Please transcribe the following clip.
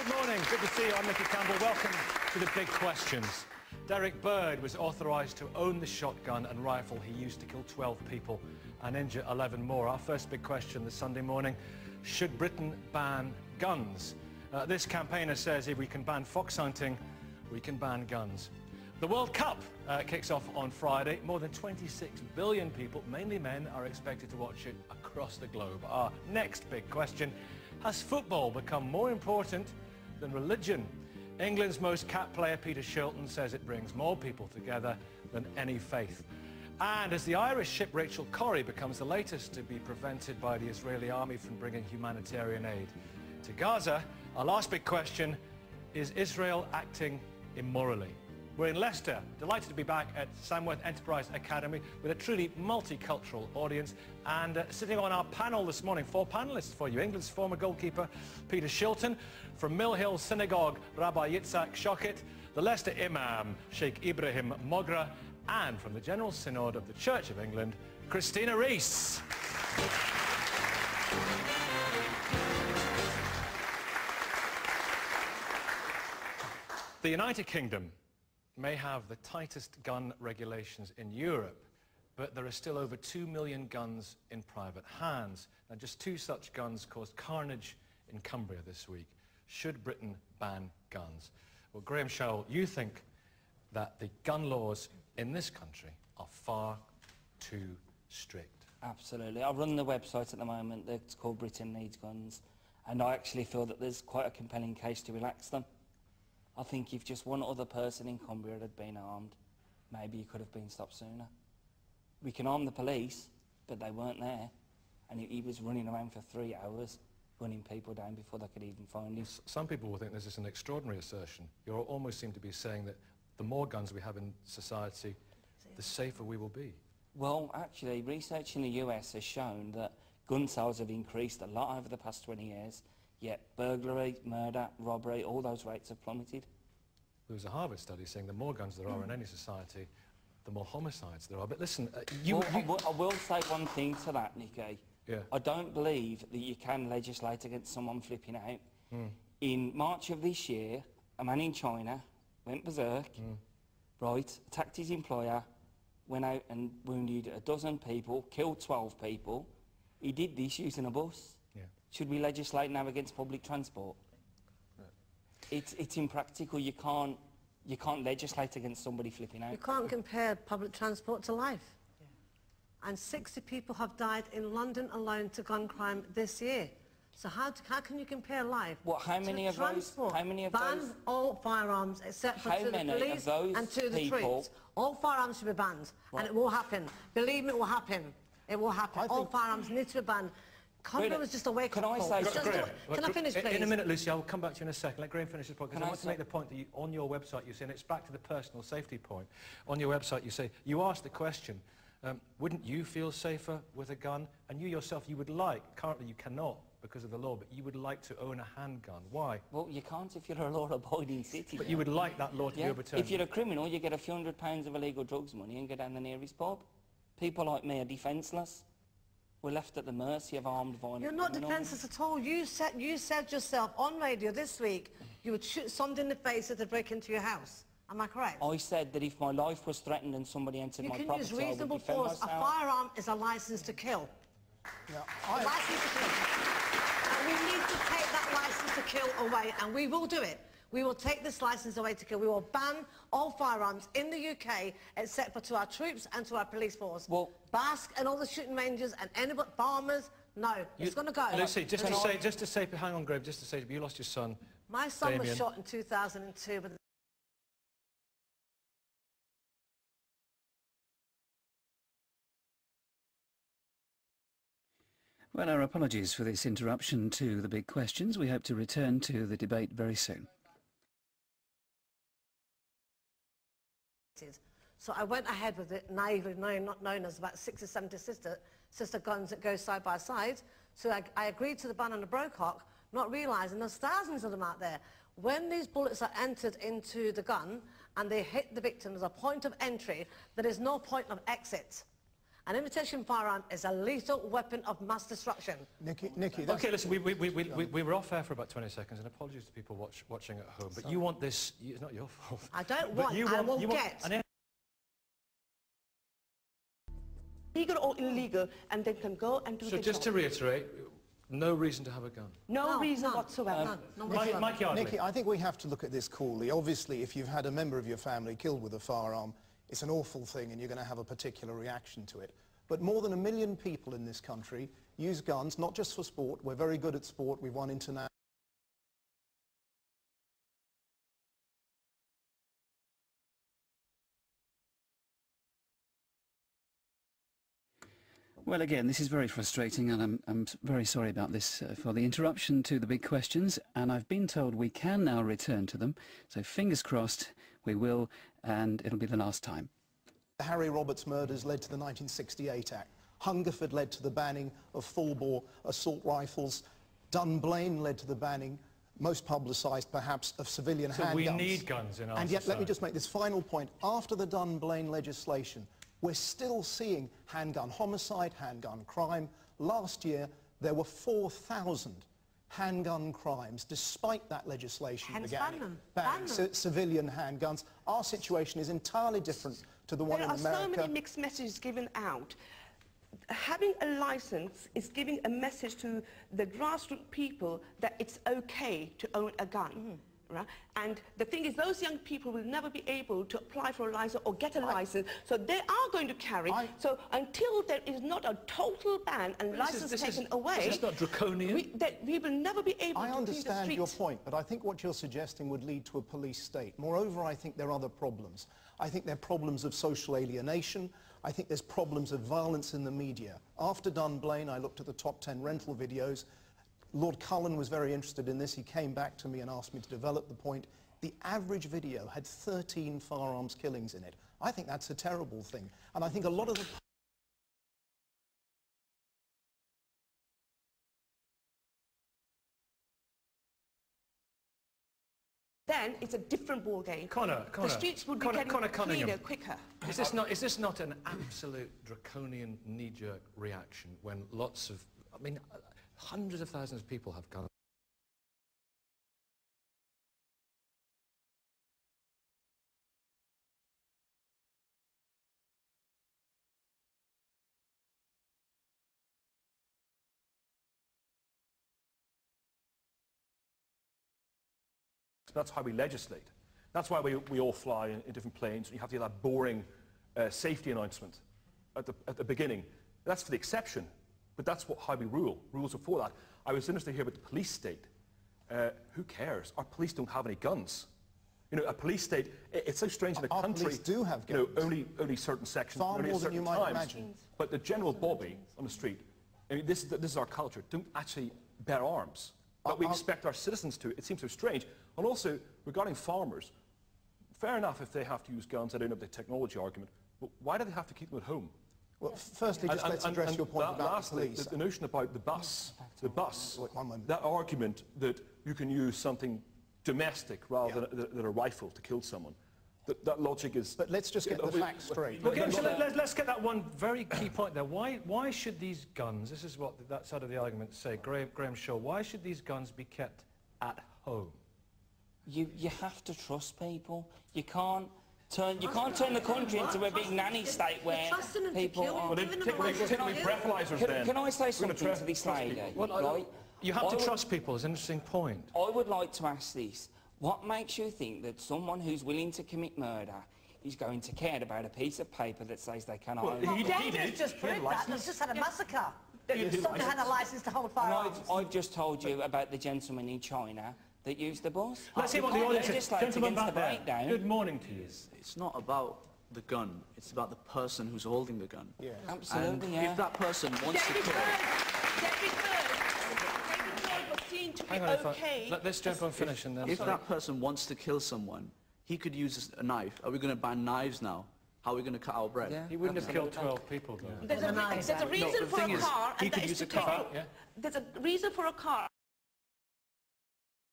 Good morning. Good to see you. I'm Nicky Campbell. Welcome to the Big Questions. Derek Bird was authorised to own the shotgun and rifle he used to kill 12 people and injure 11 more. Our first big question this Sunday morning: should Britain ban guns? This campaigner says if we can ban fox hunting, we can ban guns. The World Cup kicks off on Friday. More than 26 billion people, mainly men, are expected to watch it across the globe. Our next big question: has football become more important than religion? England's most capped player, Peter Shilton, says it brings more people together than any faith. And as the Irish ship Rachel Corrie becomes the latest to be prevented by the Israeli army from bringing humanitarian aid to Gaza, our last big question: is Israel acting immorally? We're in Leicester, delighted to be back at Samworth Enterprise Academy with a truly multicultural audience. And sitting on our panel this morning, 4 panellists for you. England's former goalkeeper, Peter Shilton; from Mill Hill Synagogue, Rabbi Yitzhak Shochet; the Leicester Imam, Sheikh Ibrahim Mogra; and from the General Synod of the Church of England, Christina Rees. The United Kingdom may have the tightest gun regulations in Europe, but there are still over 2 million guns in private hands. Now, just 2 such guns caused carnage in Cumbria this week. Should Britain ban guns? Well, Graham Showell, you think that the gun laws in this country are far too strict? Absolutely. I run the website at the moment. It's called Britain Needs Guns, and I actually feel that there's quite a compelling case to relax them. I think if just one other person in Cumbria had been armed, maybe he could have been stopped sooner. We can arm the police, but they weren't there, and he was running around for 3 hours, running people down before they could even find him. Some people will think this is an extraordinary assertion. You almost seem to be saying that the more guns we have in society, the safer we will be. Well, actually, research in the US has shown that gun sales have increased a lot over the past 20 years, yet burglary, murder, robbery, all those rates have plummeted. There was a Harvard study saying the more guns there are in any society, the more homicides there are. But listen, I will say one thing to that, Nicky. Yeah. I don't believe that you can legislate against someone flipping out. In March of this year, a man in China went berserk, right, attacked his employer, went out and wounded 12 people, killed 12 people. He did this using a bus. Yeah. Should we legislate now against public transport? It's impractical. You can't legislate against somebody flipping out. You can't compare public transport to life. And 60 people have died in London alone to gun crime this year. So how can you compare life how many of transport? Those? How many of ban those? all firearms except for to the police and to the troops. All firearms should be banned, and it will happen. Believe me, it will happen. It will happen. All firearms need to be banned. Cumbria was just a wake-up call. Can I finish, please? In a minute, Lucy, I'll come back to you in a second. Let Graham finish his point, because I want to make the point that on your website you say, and it's back to the personal safety point, on your website you say, you asked the question, wouldn't you feel safer with a gun? And you yourself, you would like, currently you cannot because of the law, but you would like to own a handgun. Why? Well, you can't if you're a law-abiding citizen. But you would like that law to be overturned. If you're a criminal, you get a few £100 of illegal drugs money and go down the nearest pub. People like me are defenceless. We're left at the mercy of armed violent You're not defenceless at all. You said yourself on radio this week you would shoot somebody in the face if they break into your house. Am I correct? I said that if my life was threatened and somebody entered my property, you can use reasonable force. A firearm is a licence to kill. A licence to kill. And we need to take that licence to kill away, and we will do it. We will take this licence away to kill. We will ban all firearms in the UK, except for to our troops and to our police force. Well, Basque and all the shooting ranges and anybody, farmers, no, it's going to go. Lucy, just to say, hang on, Graham, just to say, you lost your son. My son Damien. was shot in 2002, but Well, our apologies for this interruption to the big questions. We hope to return to the debate very soon. So I went ahead with it, naively not known as about 60 or 70 sister guns that go side by side. So I agreed to the ban on the Brocock, not realising there's thousands of them out there. When these bullets are entered into the gun and they hit the victim, there's a point of entry, there is no point of exit. An imitation firearm is a lethal weapon of mass destruction. Nikki, that's... Okay, listen, we were off air for about 20 seconds, and apologies to people watching at home, but you want this, it's not your fault. I don't But want, you I want, will you want get. an Legal or illegal, and they can go and do So their just to job. reiterate, no reason to have a gun. No reason none. whatsoever. Mike Yardley. Nikki, I think we have to look at this coolly. Obviously, if you've had a member of your family killed with a firearm, it's an awful thing and you're going to have a particular reaction to it. But more than 1 million people in this country use guns, not just for sport. We're very good at sport. We've won international. Well, again, this is very frustrating, and I'm very sorry about this for the interruption to the big questions, and I've been told we can now return to them, so fingers crossed we will, and it'll be the last time. The Harry Roberts murders led to the 1968 Act. Hungerford led to the banning of full-bore assault rifles. Dunblane led to the banning, most publicised perhaps, of civilian handguns. So we need guns in our And yet, society. let me just make this final point. After the Dunblane legislation, we're still seeing handgun homicide, handgun crime. Last year, there were 4,000 handgun crimes, despite that legislation Hence banning ban them. civilian handguns. Our situation is entirely different to the one There in are so America. many mixed messages given out. Having a license is giving a message to the grassroots people that it's okay to own a gun. Right? And the thing is, those young people will never be able to apply for a license or get a license, so they are going to carry. So until there is not a total ban and license taken away, This is not draconian. we will never be able I to understand clean the your streets. point, but I think what you're suggesting would lead to a police state. Moreover, I think there are other problems. I think there are problems of social alienation. I think there's problems of violence in the media. After Dunblane, I looked at the top 10 rental videos. Lord Cullen was very interested in this. He came back to me and asked me to develop the point. The average video had 13 firearms killings in it. I think that's a terrible thing. And I think a lot of the... Then it's a different ball game. Connor, The streets would be getting Connor Cunningham. cleaner quicker. Is this not an absolute draconian knee-jerk reaction when lots of, I mean, hundreds of thousands of people have guns? That's how we legislate. That's why we all fly in different planes, and you have to get that boring safety announcement at the beginning. That's for the exception, but that's how we rule. Rules are for that. I was interested to hear about the police state. Who cares? Our police don't have any guns. You know, a police state, it's so strange in a Our country. police do have You know, guns. only certain sections, Far only more at than certain you might times. imagine. But the general bobby on the street, I mean, this is our culture, don't actually bear arms. But we expect our citizens to. It seems so strange. And also, regarding farmers, fair enough if they have to use guns, I don't know the technology argument, but why do they have to keep them at home? Well, firstly, just let's address your point about lastly, the police. the notion about the bus, Wait, one moment. that argument that you can use something domestic rather than a rifle to kill someone, that logic is... But let's just get the facts straight. Okay, so let's get that one very key point there. Why should these guns, this is what that side of the argument say, Graham Shaw, why should these guns be kept at home? You have to trust people. You can't turn the country into a big nanny state where trusting them to people kill. are... Well, then take away breathalyzers then. Can I say We're gonna something to this lady? Right? You have to trust people, it's an interesting point. I would like to ask this. What makes you think that someone who's willing to commit murder is going to care about a piece of paper that says they cannot own it? David's just proved that. They've just had a massacre. Someone had a license to hold And firearms. I've just told you about the gentleman in China that used the bus. Let's hear what the audience is. Legislate Gentlemen against back the there, breakdown. good morning to you. It's not about the gun, it's about the person who's holding the gun. Yeah. Absolutely, And yeah. if that person wants to David kill... Bird was seen to be Hang on, okay. let this gentleman finish and then... If that person wants to kill someone, he could use a knife. Are we going to ban knives now? How are we going to cut our bread? Yeah. He wouldn't have killed 12 people, though. There's a reason for a car, he and could that is use to a car. take... There's a reason for a car,